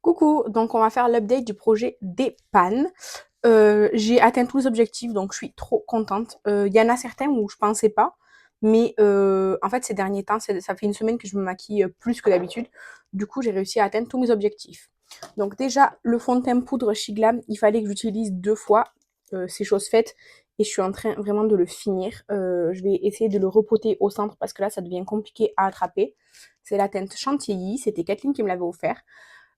Coucou, donc on va faire l'update du projet des pannes. J'ai atteint tous les objectifs, donc je suis trop contente. Il y en a certains où je pensais pas, mais en fait ces derniers temps, ça fait une semaine que je me maquille plus que d'habitude. Du coup, j'ai réussi à atteindre tous mes objectifs. Donc déjà, le fond de teint poudre Shiglam, il fallait que j'utilise 2 fois. C'est chose faite et je suis en train vraiment de le finir. Je vais essayer de le repoter au centre parce que là, ça devient compliqué à attraper. C'est la teinte Chantilly, c'était Kathleen qui me l'avait offert.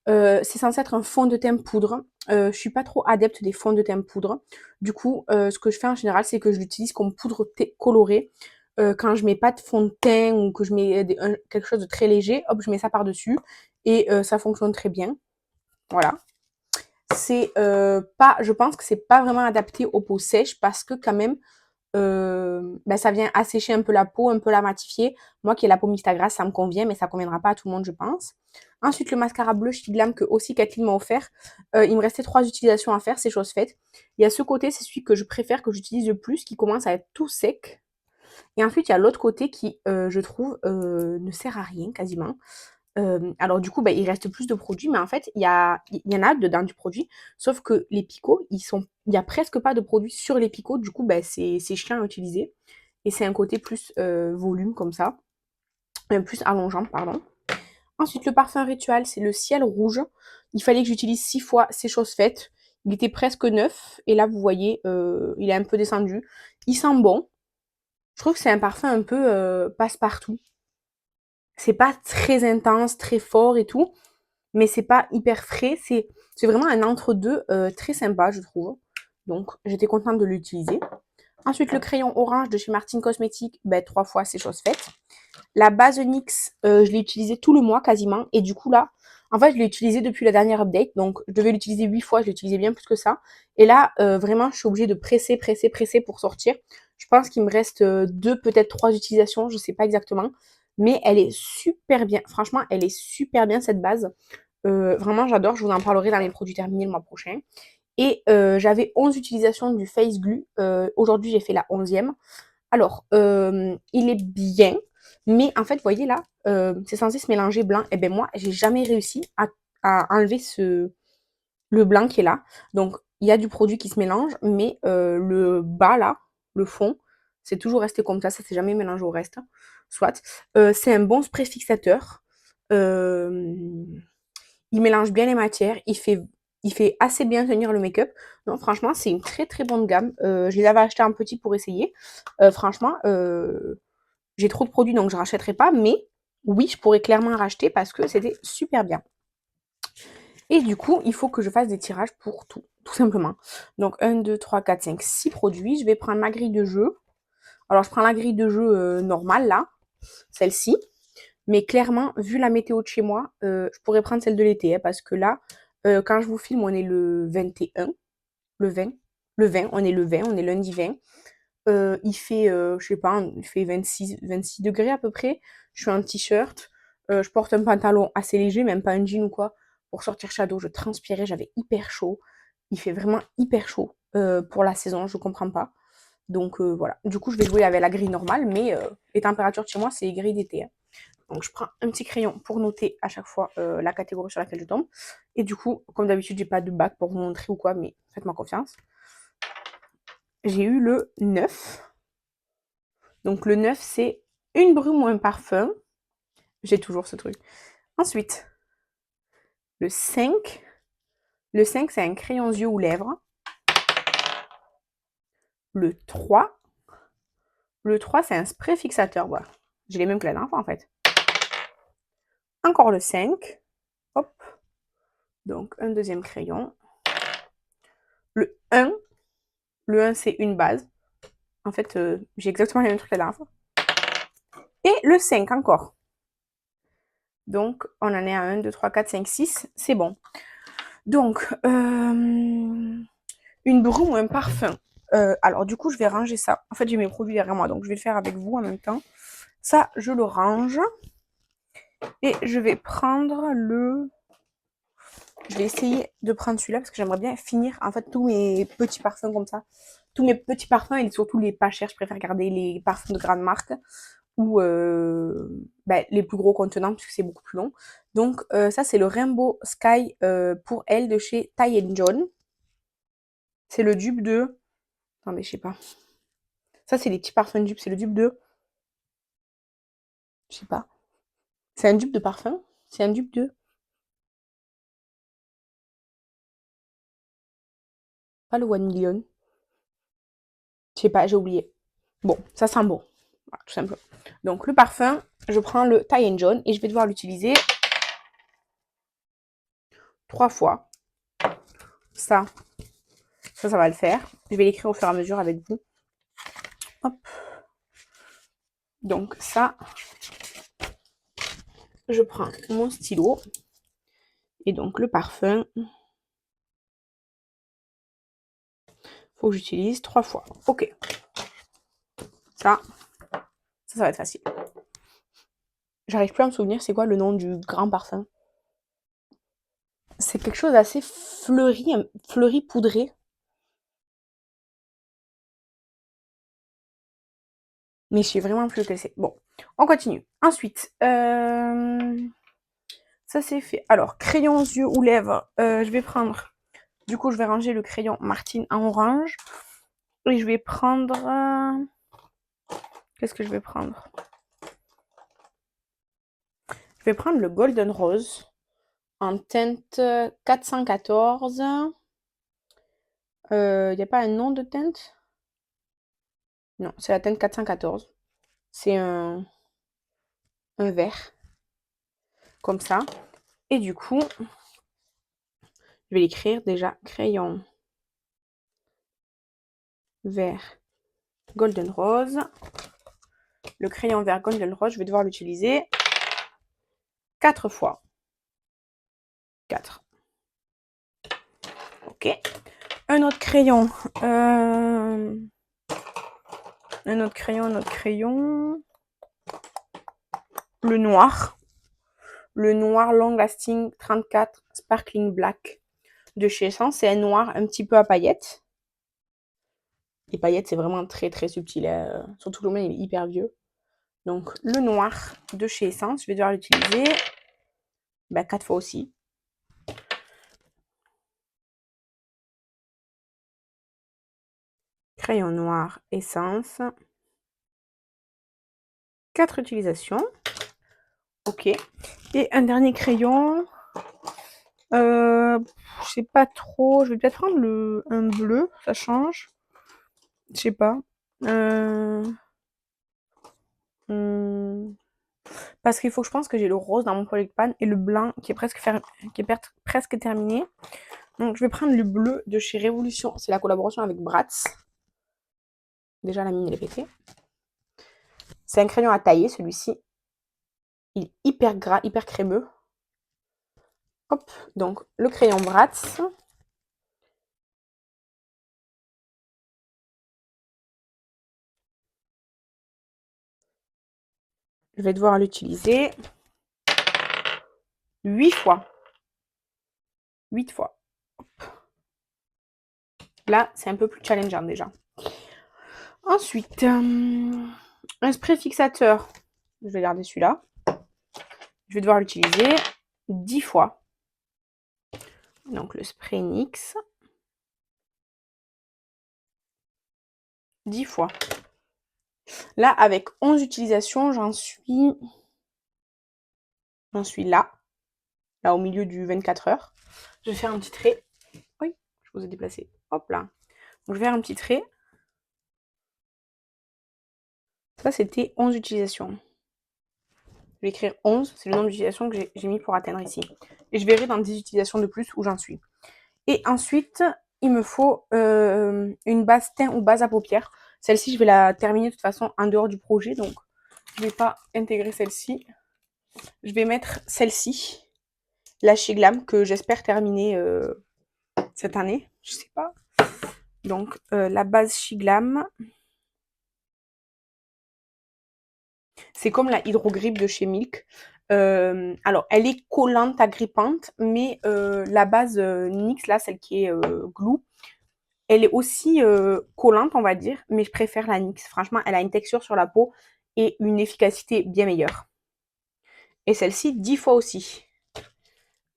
C'est censé être un fond de teint poudre. Je suis pas trop adepte des fonds de teint poudre. Du coup, ce que je fais en général, c'est que je l'utilise comme poudre colorée. Quand je mets pas de fond de teint ou que je mets quelque chose de très léger, hop, je mets ça par-dessus et ça fonctionne très bien. Voilà. C'est pas, je pense que c'est pas vraiment adapté aux peaux sèches parce que quand même, ben, ça vient assécher un peu la peau, un peu la matifier. Moi qui ai la peau mixte à grasse, ça me convient, mais ça conviendra pas à tout le monde, je pense. Ensuite, le mascara bleu Shiglam que aussi Kathleen m'a offert. Il me restait 3 utilisations à faire, c'est chose faite. Il y a ce côté, c'est celui que je préfère, que j'utilise le plus, qui commence à être tout sec. Et ensuite, il y a l'autre côté qui, je trouve, ne sert à rien quasiment. Alors du coup, bah, il reste plus de produits, mais en fait, il y en a dedans du produit, sauf que les picots, il n'y a presque pas de produits sur les picots, du coup, bah, c'est chiant à utiliser. Et c'est un côté plus volume comme ça, plus allongeant, pardon. Ensuite, le parfum rituel, c'est le ciel rouge. Il fallait que j'utilise 6 fois, c'est chose faite. Il était presque neuf, et là, vous voyez, il est un peu descendu. Il sent bon. Je trouve que c'est un parfum un peu passe-partout. C'est pas très intense, très fort et tout, mais c'est pas hyper frais. C'est vraiment un entre-deux très sympa, je trouve. Donc, j'étais contente de l'utiliser. Ensuite, le crayon orange de chez Martine Cosmetics, ben, 3 fois, c'est chose faite. La base NYX, je l'ai utilisée tout le mois quasiment. Et du coup, là, en fait, je l'ai utilisée depuis la dernière update. Donc, je devais l'utiliser 8 fois, je l'ai utilisé bien plus que ça. Et là, vraiment, je suis obligée de presser, presser, presser pour sortir. Je pense qu'il me reste 2, peut-être 3 utilisations, je sais pas exactement. Mais elle est super bien. Franchement, elle est super bien cette base. Vraiment, j'adore. Je vous en parlerai dans les produits terminés le mois prochain. Et j'avais 11 utilisations du Face Glue. Aujourd'hui, j'ai fait la 11e. Alors, il est bien, mais en fait, vous voyez là, c'est censé se mélanger blanc. Et ben moi, j'ai jamais réussi à enlever le blanc qui est là. Donc, il y a du produit qui se mélange, mais le bas là, le fond, c'est toujours resté comme ça s'est jamais mélangé au reste. Soit. C'est un bon spray fixateur. Euh, il mélange bien les matières, il fait assez bien tenir le make-up. Donc franchement, c'est une très très bonne gamme. Je les avais achetés en petit pour essayer. Franchement, j'ai trop de produits donc je ne rachèterai pas, mais oui, je pourrais clairement racheter parce que c'était super bien. Et du coup, il faut que je fasse des tirages pour tout simplement. Donc 1, 2, 3, 4, 5, 6 produits. Je vais prendre ma grille de jeu. Alors je prends la grille de jeu normale là, celle-ci. Mais clairement, vu la météo de chez moi, je pourrais prendre celle de l'été, hein, parce que là, quand je vous filme, on est le 21, le 20, le 20, on est le 20, on est lundi 20. Il fait, je sais pas, il fait 26 degrés à peu près. Je suis en t-shirt. Je porte un pantalon assez léger, même pas un jean ou quoi. Pour sortir shadow, je transpirais, j'avais hyper chaud. Il fait vraiment hyper chaud pour la saison, je comprends pas. Donc voilà. Du coup, je vais jouer avec la grille normale, mais les températures de chez moi, c'est gris d'été, hein. Donc je prends un petit crayon pour noter à chaque fois la catégorie sur laquelle je tombe. Et du coup, comme d'habitude, j'ai pas de bac pour vous montrer ou quoi, mais faites-moi confiance. J'ai eu le 9. Donc le 9, c'est une brume ou un parfum. J'ai toujours ce truc. Ensuite, le 5. Le 5, c'est un crayon yeux ou lèvres. Le 3. Le 3, c'est un spray fixateur. Voilà. J'ai les mêmes que la dernière fois en fait. Encore le 5. Hop. Donc un deuxième crayon. Le 1. Le 1, c'est une base. En fait, j'ai exactement les mêmes trucs que la dernière fois. Et le 5 encore. Donc, on en est à 1, 2, 3, 4, 5, 6. C'est bon. Donc, une brume ou un parfum. Alors, du coup, je vais ranger ça. En fait, j'ai mes produits derrière moi, donc je vais le faire avec vous en même temps. Ça, je le range. Et je vais prendre le... Je vais essayer de prendre celui-là parce que j'aimerais bien finir, en fait, tous mes petits parfums comme ça. Tous mes petits parfums et surtout les pas chers. Je préfère garder les parfums de grande marque. ou les plus gros contenants puisque c'est beaucoup plus long. Donc ça c'est le Rainbow Sky pour elle de chez Ty John. C'est le dupe de... Attendez, je sais pas. Ça c'est les petits parfums dupes, c'est le dupe de... Je sais pas. C'est un dupe de parfum? C'est un dupe de... Pas le One Million. Je sais pas, j'ai oublié. Bon, ça sent bon. Voilà, tout simplement. Donc le parfum, je prends le Ty John et je vais devoir l'utiliser 3 fois. Ça va le faire. Je vais l'écrire au fur et à mesure avec vous. Hop. Donc ça, je prends mon stylo et donc le parfum. Faut que j'utilise 3 fois. Ok. Ça va être facile. J'arrive plus à me souvenir c'est quoi le nom du grand parfum. C'est quelque chose d'assez fleuri poudré. Mais je sais vraiment plus lequel c'est. Bon, on continue. Ensuite, ça c'est fait. Alors, crayon aux yeux ou lèvres, je vais prendre... Du coup, je vais ranger le crayon Martine en orange. Et je vais prendre... Qu'est-ce que je vais prendre? Je vais prendre le Golden Rose en teinte 414. Il n'y a pas un nom de teinte? Non, c'est la teinte 414. C'est un vert, comme ça. Et du coup, je vais l'écrire déjà. Crayon vert Golden Rose. Le crayon vert Golden Rose, je vais devoir l'utiliser 4 fois. 4. Ok. Un autre crayon. Un autre crayon. Le noir. Le noir Long Lasting 34 Sparkling Black de chez Essence. C'est un noir un petit peu à paillettes. Les paillettes, c'est vraiment très très subtil. Surtout le mien, il est hyper vieux. Donc, le noir de chez Essence, je vais devoir l'utiliser 4 fois aussi. Crayon noir Essence. 4 utilisations. Ok. Et un dernier crayon. Je sais pas trop. Je vais peut-être prendre un bleu. Ça change. Je sais pas. Parce qu'il faut que je pense que j'ai le rose dans mon projet de pan et le blanc qui est presque terminé. Donc je vais prendre le bleu de chez Révolution. C'est la collaboration avec Bratz. Déjà la mine elle est pétée. C'est un crayon à tailler celui-ci. Il est hyper gras, hyper crémeux. Hop, donc le crayon Bratz. Je vais devoir l'utiliser 8 fois. 8 fois. Hop. Là, c'est un peu plus challengeant déjà. Ensuite, un spray fixateur. Je vais garder celui-là. Je vais devoir l'utiliser 10 fois. Donc le spray NYX. 10 fois. Là, avec 11 utilisations, j'en suis là. Là, au milieu du 24 heures. Je vais faire un petit trait. Oui, je vous ai déplacé. Hop là. Donc, je vais faire un petit trait. Ça, c'était 11 utilisations. Je vais écrire 11. C'est le nombre d'utilisations que j'ai mis pour atteindre ici. Et je verrai dans 10 utilisations de plus où j'en suis. Et ensuite, il me faut une base teint ou base à paupières. Celle-ci, je vais la terminer de toute façon en dehors du projet. Donc, je ne vais pas intégrer celle-ci. Je vais mettre celle-ci. La Chez Glam, que j'espère terminer cette année. Je sais pas. Donc, la base Chez Glam. C'est comme la Hydro-Grip de chez Milk. Alors, elle est collante, agrippante, mais la base NYX, là, celle qui est glue, elle est aussi collante, on va dire, mais je préfère la NYX. Franchement, elle a une texture sur la peau et une efficacité bien meilleure. Et celle-ci 10 fois aussi.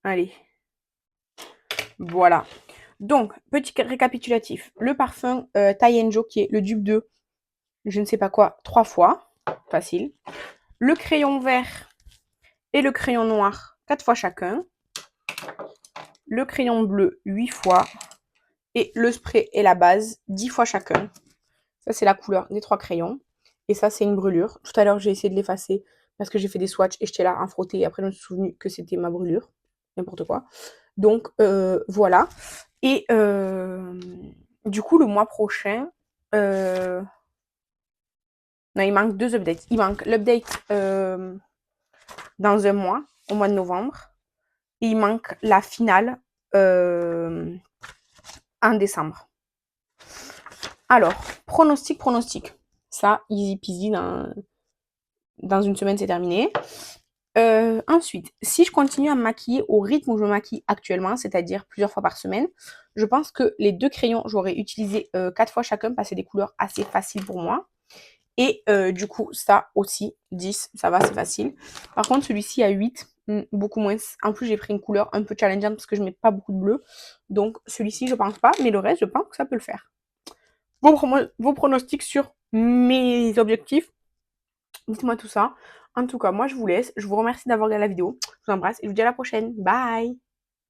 Allez. Voilà. Donc, petit récapitulatif. Le parfum Tayenjo qui est le dupe 2, je ne sais pas quoi, 3 fois. Facile. Le crayon vert et le crayon noir, 4 fois chacun. Le crayon bleu, 8 fois. Et le spray et la base, 10 fois chacun. Ça, c'est la couleur des 3 crayons. Et ça, c'est une brûlure. Tout à l'heure, j'ai essayé de l'effacer parce que j'ai fait des swatchs et j'étais là à frotter. Et après, je me suis souvenu que c'était ma brûlure. N'importe quoi. Donc, voilà. Et du coup, le mois prochain... Non, il manque 2 updates. Il manque l'update dans un mois, au mois de novembre. Et il manque la finale en décembre. Alors, pronostic. Ça, easy peasy, dans une semaine, c'est terminé. Ensuite, si je continue à me maquiller au rythme où je me maquille actuellement, c'est-à-dire plusieurs fois par semaine, je pense que les 2 crayons, j'aurais utilisé 4 fois chacun parce que c'est des couleurs assez faciles pour moi. Et du coup, ça aussi, 10, ça va, c'est facile. Par contre, celui-ci à 8, beaucoup moins. En plus, j'ai pris une couleur un peu challengeante parce que je mets pas beaucoup de bleu. Donc, celui-ci, je pense pas, mais le reste, je pense que ça peut le faire. Vos pronostics sur mes objectifs, dites-moi tout ça. En tout cas, moi, je vous laisse. Je vous remercie d'avoir regardé la vidéo. Je vous embrasse et je vous dis à la prochaine. Bye!